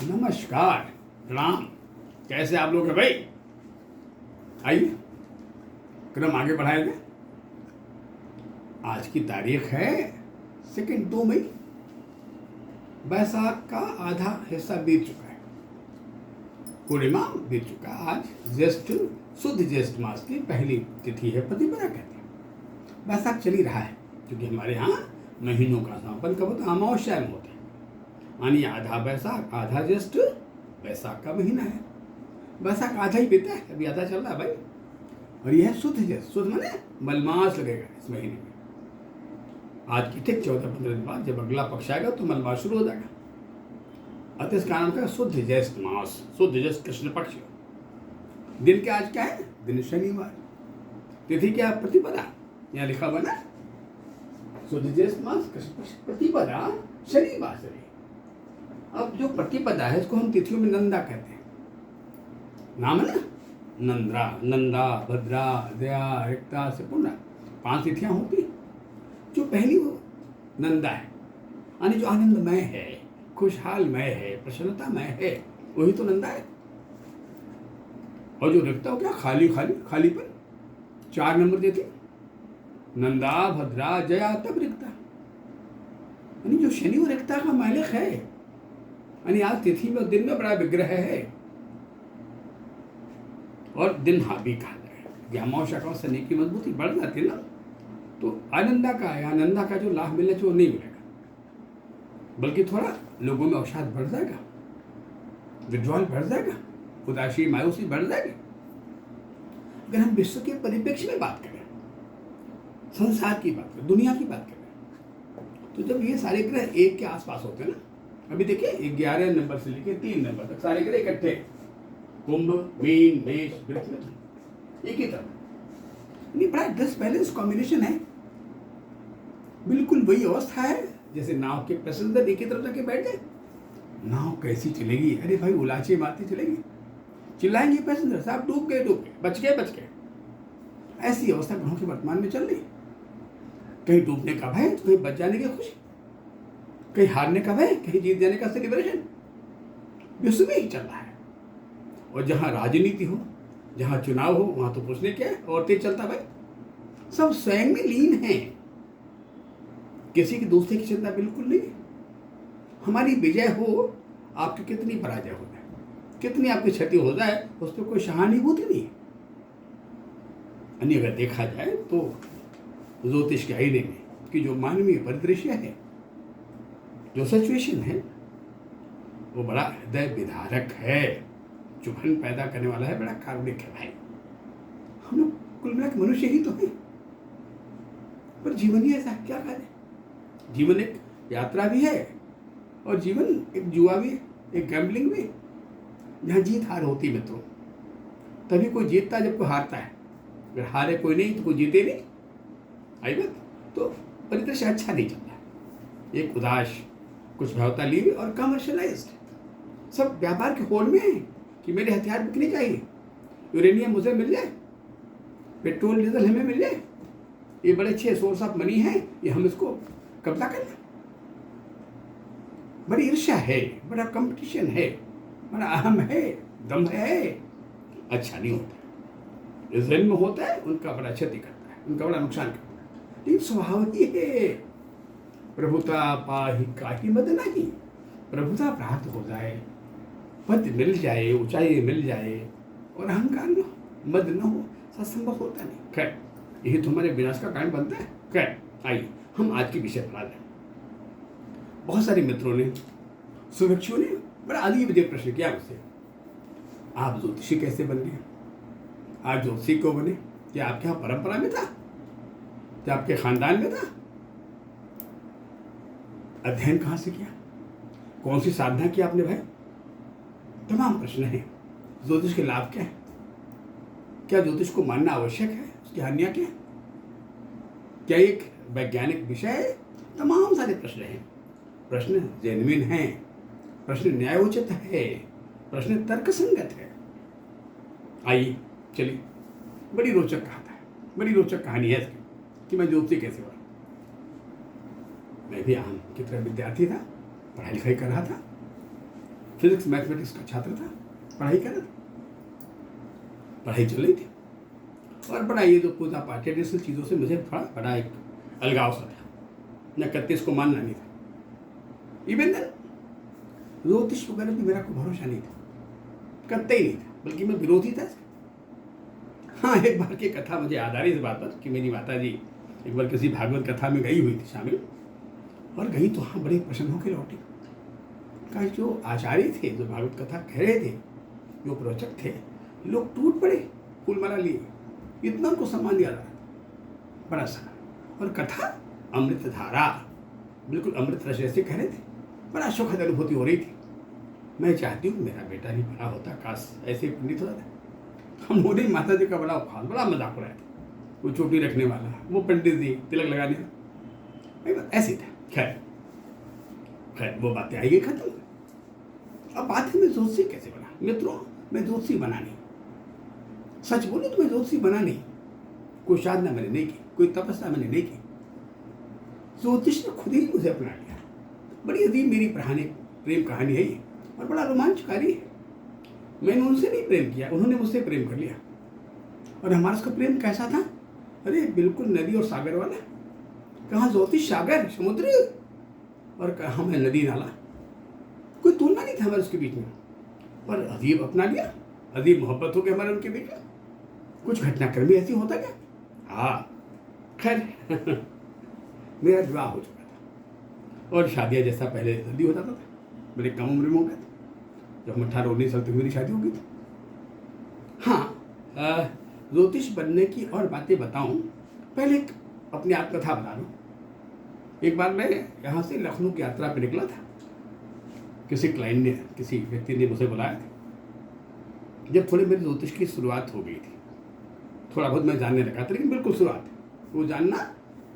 नमस्कार, प्रणाम। कैसे आप लोग हैं भाई? आइए क्रम आगे बढ़ाएंगे। आज की तारीख है 2 मई। बैसाख का आधा हिस्सा बीत चुका है, पूर्णिमा बीत चुका। आज ज्येष्ठ, शुद्ध ज्येष्ठ मास की पहली तिथि है, प्रतिपदा कहते हैं। बैसाख चल ही रहा है क्योंकि हमारे यहाँ महीनों का समापन कब होता है? अमावस्या में होता है, यानी आधा बैसाख आधा ज्येष्ठ, बैसाख का महीना है। बैसाख आधा ही बीता है, अभी आधा चल रहा है भाई। और यह है शुद्ध ज्येष्ठ। शुद्ध माने मलमास लगेगा इस महीने में। आज की ठीक 14-15 दिन बाद जब अगला पक्ष आएगा तो मलमास शुरू हो जाएगा। अतः इसका नाम क्या है? शुद्ध ज्येष्ठ मास, शुद्ध ज्येष्ठ कृष्ण पक्ष। दिन के आज क्या है? दिन शनिवार। तिथि क्या? प्रतिपदा। यहाँ लिखा हुआ ना, शुद्ध ज्येष्ठ मास कृष्ण पक्ष, प्रतिपदा शनिवार से। अब जो प्रतिपदा है इसको हम तिथियों में नंदा कहते हैं। नाम है ना, नंद्रा, नंदा, भद्रा, दया, रिक्ता से पूर्णा 5 तिथियां होती। जो पहली वो नंदा है, यानी जो आनंदमय है, खुशहालमय है, प्रसन्नतामय है, वही तो नंदा है। और जो रिक्ता हो क्या? खाली खाली, खालीपन। 4 नंबर देती, नंदा, भद्रा, जया, तब रिक्ता। यानी जो शनि और रिक्ता का मालिक है, यानी आज तिथि में दिन में बड़ा विग्रह है। और दिन हावी कहा जाए, अमावस्या का शनि की मजबूती बढ़ जाती है ना, तो आनंदा का या आनंदा का जो लाभ मिलना चाहिए वो नहीं मिलेगा, बल्कि थोड़ा लोगों में अवसाद बढ़ जाएगा, विड्रॉल बढ़ जाएगा, उदासी मायूसी बढ़ जाएगी। अगर हम विश्व के परिप्रेक्ष्य में बात करें, संसार की बात करें, दुनिया की बात करें, तो जब ये सारे ग्रह एक के आसपास होते हैं ना, अभी देखिए 11 नंबर से लेकर 3 नंबर तक सारे ग्रह इकट्ठे, कुंभ, मीन, मेष, वृश्चिक, एक ही तरफ। नहीं, बड़ा डिसबैलेंस कॉम्बिनेशन है। बिल्कुल वही अवस्था है जैसे नाव के पैसेंजर एक ही तरफ जाके बैठ गए। नाव कैसी चलेगी? अरे भाई, उलाचे मारती चलेगी, चिल्लाएंगे पैसेंजर, साहब डूब गए, बच गए। ऐसी अवस्था ग्रहों के वर्तमान में चल रही। कहीं डूबने का भय तो कहीं बच जाने की खुशी, कहीं हारने का भय, कहीं जीत जाने का सेलिब्रेशन। विश्व में ही चल रहा है। और जहां राजनीति हो, जहां चुनाव हो, वहां तो पूछने क्या है, और तेज चलता भाई। सब स्वयं में लीन है, किसी की दूसरे की चिंता बिल्कुल नहीं। हमारी विजय हो, आपकी कितनी पराजय हो जाए, कितनी आपकी क्षति हो जाए, उस पर कोई सहानुभूति नहीं है। यानी अगर देखा जाए तो ज्योतिष के आईने में कि जो मानवीय परिदृश्य है, जो सिचुएशन है, वो बड़ा हृदय विदारक है, चुभन पैदा करने वाला है, बड़ा कारुणिक है भाई। हम लोग कुल मिला के मनुष्य ही तो हैं, पर जीवन ही ऐसा क्या करें? जीवन एक यात्रा भी है, और जीवन एक जुआ भी है, एक गैम्बलिंग भी, जहाँ जीत हार होती मित्रों। तभी कोई जीतता जब कोई हारता है। अगर हारे कोई नहीं तो कोई जीते नहीं। आई बात? तो परिदृश्य अच्छा नहीं चलता। एक उदास, कुछ भावता ली और कमर्शलाइज्ड, सब व्यापार के होड़ में है कि मेरे हथियार बिकने चाहिए, यूरेनियम मुझे मिल जाए, पेट्रोल डीजल हमें मिल जाए, ये बड़े अच्छे सोर्स ऑफ मनी है, ये हम इसको कब्जा कर लें। बड़ी ईर्ष्या है, बड़ा कंपटीशन है, बड़ा अहम है, दम है। अच्छा नहीं होता। जो जन्म होता है उनका बड़ा क्षति करता है, उनका बड़ा नुकसान करता है। लेकिन स्वभाव ही है, प्रभुता पाहि काहि मद नहीं। प्रभुता प्राप्त हो जाए, पद मिल जाए, ऊंचाई मिल जाए, और अहंकार न हो, मद न हो, संभव होता नहीं। खैर, यही तो हमारे विनाश का कारण बनता है। खैर, आइए हम आज के विषय पर आ जाए। बहुत सारे मित्रों ने, शुभेच्छुओं ने बड़ा अजीब प्रश्न किया मुझसे, आप ज्योतिषी कैसे बन गए? आप ज्योतिषी क्यों बने? क्या आपके यहाँ परंपरा में था? क्या आपके खानदान में था? अध्ययन कहाँ से किया? कौन सी साधना की आपने भाई? तमाम प्रश्न हैं। ज्योतिष के लाभ क्या है? क्या ज्योतिष को मानना आवश्यक है? उसकी हानियां क्या है? क्या एक वैज्ञानिक विषय है? तमाम सारे प्रश्न हैं। प्रश्न जेन्युइन हैं, प्रश्न न्यायोचित है, प्रश्न तर्कसंगत है। आइए चलिए, बड़ी रोचक कहानी है, बड़ी रोचक कहानी है इसकी कि मैं ज्योतिषी कैसे बना। मैं भी आम की तरह विद्यार्थी था, पढ़ाई लिखाई कर रहा था। फिजिक्स मैथमेटिक्स का छात्र था, पढ़ाई कर रहा था, पढ़ाई चल रही थी, और बड़ा ये जो पूजा पाठ ट्रेडिशनल चीज़ों से मुझे थोड़ा बड़ा एक अलगाव सा था, मैं करते इसको मानना नहीं था। इवन देन ज्योतिष वगैरह भी मेरा कोई भरोसा नहीं था, करते ही नहीं था, बल्कि मैं विरोधी था। हाँ, एक बार की कथा मुझे याद आ रही इस बात पर कि मेरी माता जी एक बार किसी भागवत कथा में गई हुई थी शामिल, और गई तो हाँ बड़े प्रसन्न होकर लौटी। का जो आचार्य थे, जो भागवत कथा कह रहे थे, जो प्रवचक थे, लोग टूट पड़े फूलमाला लिए, इतना उनको सम्मान दिया रहा बड़ा सा, और कथा अमृत धारा, बिल्कुल अमृत रस जैसे कह रहे थे, बड़ा सुखद अनुभूति हो रही थी। मैं चाहती हूँ मेरा बेटा भी बड़ा होता, काश ऐसे पंडित होता था। हम मोदी माता जी का बड़ा उपहास, बड़ा मजाक हो रहा था, वो चोटी रखने वाला, वो पंडित जी तिलक लगाने वाला, ऐसे था। खैर वो बातें आई गई, खत्म। अब बात है मैं ज्योतिषी कैसे बना। मित्रों, मैं ज्योतिषी बना नहीं, सच बोलूं तो मैं ज्योतिषी बना नहीं। कोई साधना मैंने नहीं की, कोई तपस्या मैंने नहीं की, ज्योतिष ने खुद ही मुझे अपना लिया। बड़ी अजीब मेरी प्रेम कहानी है ये, और बड़ा रोमांचकारी है। मैंने उनसे नहीं प्रेम किया, उन्होंने मुझसे प्रेम कर लिया। और हमारा उसका प्रेम कैसा था? अरे बिल्कुल नदी और सागर वाला। कहाँ ज्योतिष सागर समुद्र, और कहाँ मैं नदी नाला, कोई तुलना नहीं था हमारे उसके बीच में। और अजीब अपना लिया, अजीब मोहब्बत हो गया हमारे उनके बीच में। कुछ घटनाक्रम भी ऐसी होता क्या? हाँ, खैर मेरा विवाह हो चुका था, और शादियाँ जैसा पहले जल्दी हो जाता था, मेरे कम उम्र में हो गया था। जब हम 18-19 साल तक मेरी शादी हो गई थी। हाँ, ज्योतिष बनने की और बातें बताऊं, पहले अपनी आत्मकथा बता दूं। एक बार मैं यहाँ से लखनऊ की यात्रा पर निकला था, किसी क्लाइंट ने, किसी व्यक्ति ने मुझे बुलाया था। जब थोड़ी मेरी ज्योतिष की शुरुआत हो गई थी, थोड़ा बहुत मैं जानने लगा था, लेकिन बिल्कुल शुरुआत, वो जानना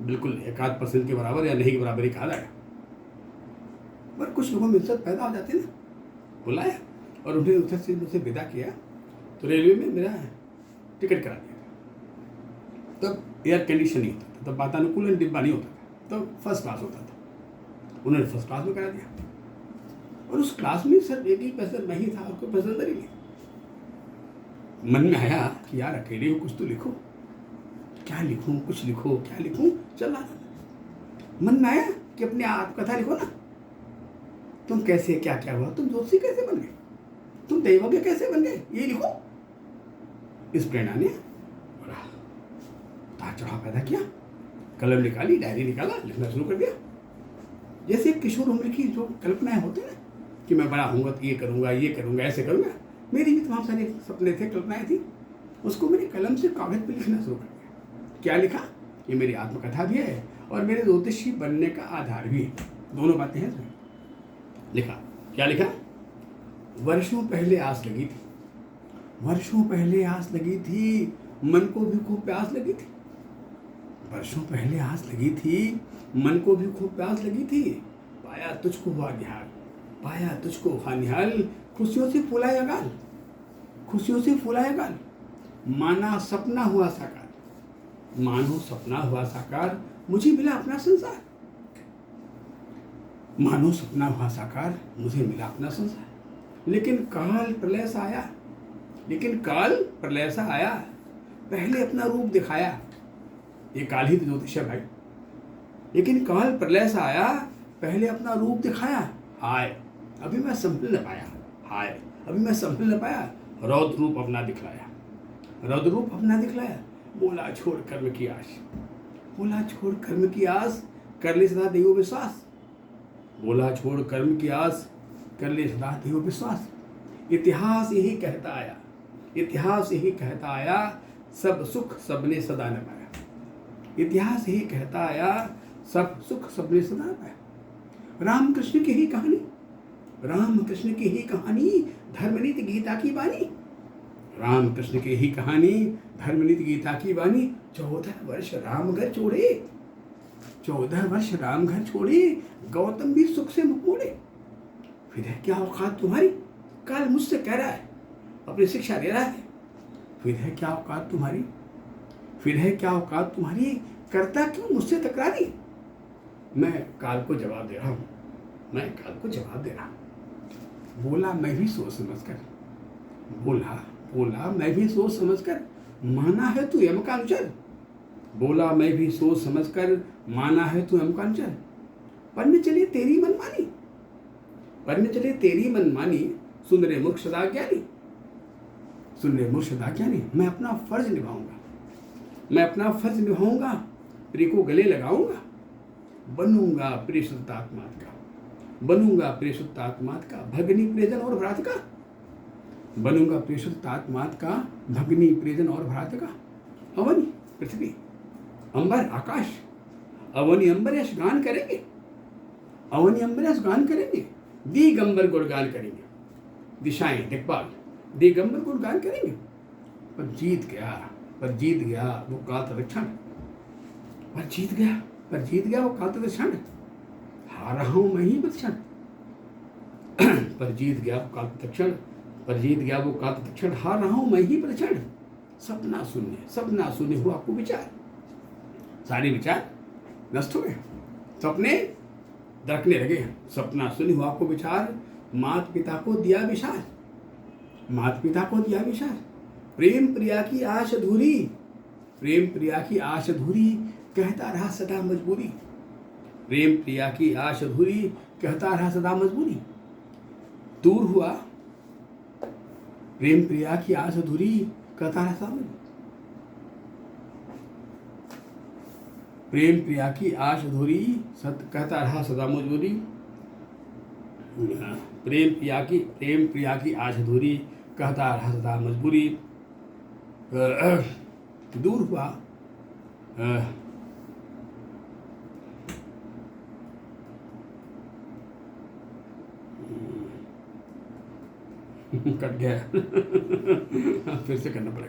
बिल्कुल 1-8% के बराबर या नहीं के बराबर ही कहा जाएगा। पर कुछ लोगों में इज्जत पैदा हो जाती है ना। बुलाया और उन्हें उधर से मुझे विदा किया, तो रेलवे में मेरा टिकट करा दिया। तब एयर कंडीशन नहीं होता था, तब वातानुकूलन डिब्बा नहीं होता था, तब फर्स्ट क्लास होता था। उन्होंने फर्स्ट क्लास में करा दिया, और उस क्लास में सर एक ही पैसेंजर मैं ही था, और कोई पैसेंजर ही नहीं। मन में आया कि यार अकेले हो, कुछ तो लिखो, क्या लिखूं, कुछ लिखो, क्या लिखूं, चल रहा था। मन में आया कि अपनी आत्मकथा लिखो ना, तुम कैसे, क्या क्या हुआ, तुम ज्योतिषी कैसे बन गए, तुम दैवज्ञ कैसे बन गए, ये लिखो। इस प्रेरणा ने बड़ा उतार चढ़ाव पैदा किया। कलम निकाली, डायरी निकाला, लिखना शुरू कर दिया। जैसे किशोर उम्र की जो कल्पनाएं होती है ना, कि मैं बड़ा होऊंगा तो ये करूंगा, ये करूंगा, ऐसे करूंगा, मेरी भी तमाम सारे सपने थे, कल्पनाएं थी। उसको मैंने कलम से कागज पर लिखना शुरू कर दिया। क्या लिखा? ये मेरी आत्मकथा भी है और मेरे ज्योतिषी बनने का आधार भी है, दोनों बातें हैं। लिखा, क्या लिखा? वर्षों पहले आस लगी थी, वर्षों पहले आस लगी थी, मन को भी खूब प्यास लगी थी। वर्षों पहले आस लगी थी, मन को भी खूब प्यास लगी थी। पाया तुझको हुआ निहाल, पाया तुझको हुआ निहाल, खुशियों से फूलाया गाल, खुशियों से फूलाया गाल। माना सपना हुआ साकार, मानो सपना हुआ साकार, मुझे मिला अपना संसार। मानो सपना हुआ साकार, मुझे मिला अपना संसार। लेकिन काल प्रलय सा आया, लेकिन काल प्रलय सा आया, पहले अपना रूप दिखाया। ये काल ही तो ज्योतिष है भाई। लेकिन काल प्रलय सा आया, पहले अपना रूप दिखाया। हाय अभी मैं संभल न पाया, हाय अभी मैं संभल न पाया, रौद्र रूप अपना दिखलाया, रौद्र रूप अपना दिखलाया। बोला छोड़ कर्म की आस, बोला छोड़ कर्म की आस, कर ले सदा दैव विश्वास। बोला छोड़ कर्म की आस, कर ले सदा दैव विश्वास। इतिहास यही कहता आया, इतिहास यही कहता आया, सब सुख सबने सदा न पाया। इतिहास यही कहता आया, सब सुख सबने सदा न पाया। रामकृष्ण की ही कहानी, रामकृष्ण की ही कहानी, धर्मनीति गीता की वाणी। रामकृष्ण की ही कहानी, धर्मनीति गीता की वाणी। 14 वर्ष राम घर छोड़े, 14 वर्ष राम घर छोड़े, गौतम भी सुख से मुख मोड़े। फिर है क्या औकात तुम्हारी, काल मुझसे कह रहा है, अपनी शिक्षा दे रहा है। फिर है क्या औकात तुम्हारी, फिर है क्या औकात तुम्हारी, करता क्यों मुझसे तकरारी। मैं काल को जवाब दे रहा हूँ, मैं काल को जवाब दे रहा हूँ। बोला मैं भी सोच समझ कर, बोला बोला मैं भी सोच समझ कर, माना है तू यम का अनुचर। बोला मैं भी सोच समझ कर, माना है तू यम का अनुचर। पढ़ने चली तेरी मनमानी, पढ़ने चले तेरी मनमानी, सुन रे मूर्ख सदा ज्ञानी, सुन रे मूर्ख सदा ज्ञानी। मैं अपना फर्ज निभाऊंगा, मैं अपना फर्ज निभाऊंगा, प्रिय को गले लगाऊंगा, बनूंगा प्रिय शुद्ध आत्मात का, बनूंगा प्रिय शुद्ध आत्मात का, भगनी प्रियजन और भ्रात का, बनूंगा प्रिय शुद्ध आत्मात का, भगनी प्रियजन और भ्रात का। अवनी पृथ्वी अंबर आकाश, अवनी अंबर यश गान करेंगे, अवनी अंबर यश गान करेंगे, दिगंबर गुणगान करेंगे, दिशाएं दिक्पाल दिगंबर गुणगान करेंगे। पर जीत गया, पर जीत गया वो काल तत्क्षण, पर जीत गया, पर जीत गया वो काल तत्क्षण, हार रहा हूं मैं ही प्रतिक्षण। पर जीत गया वो काल तत्क्षण, पर जीत गया वो काल तत्क्षण, हार रहा हूं मैं ही प्रतिक्षण। सपना शून्य हुआ को विचार, सारे विचार नष्ट हो गए, सपने दरकने लगे। सपना शून्य हुआ को विचार, माता पिता को दिया विचार, माता पिता को दिया विचार। प्रेम प्रिया की आश अधूरी, प्रेम प्रिया की आश अधूरी, कहता रहा सदा मजबूरी, प्रेम प्रिया की आश अधूरी, कहता रहा सदा मजबूरी। दूर हुआ प्रेम प्रिया की आश अधूरी, कहता रहा सदा मजबूरी। प्रेम प्रिया की आश अधूरी, कहता रहा सदा मजबूरी। प्रेम प्रिया की आश अधूरी, कहता रहा सदा मजबूरी। दूर हुआ कट गया। फिर से करना पड़ेगा।